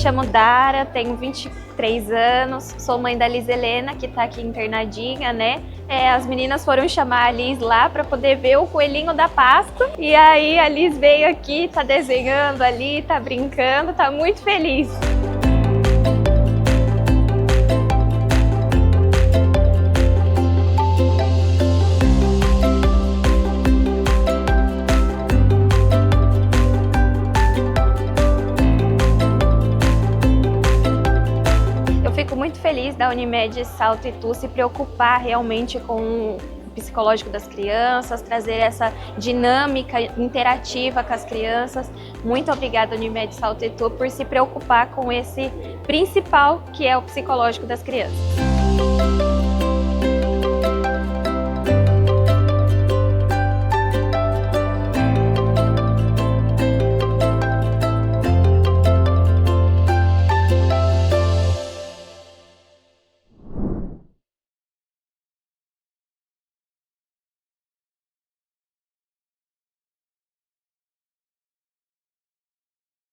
chamo Dara, tenho 23 anos, sou mãe da Liz Helena, que tá aqui internadinha, né? As meninas foram chamar a Liz lá para poder ver o coelhinho da Páscoa. E aí a Liz veio aqui, tá desenhando ali, tá brincando, tá muito feliz. Fico muito feliz da Unimed, Salto e se preocupar realmente com o psicológico das crianças, trazer essa dinâmica interativa com as crianças. Muito obrigada, Unimed, Salto e por se preocupar com esse principal, que é o psicológico das crianças.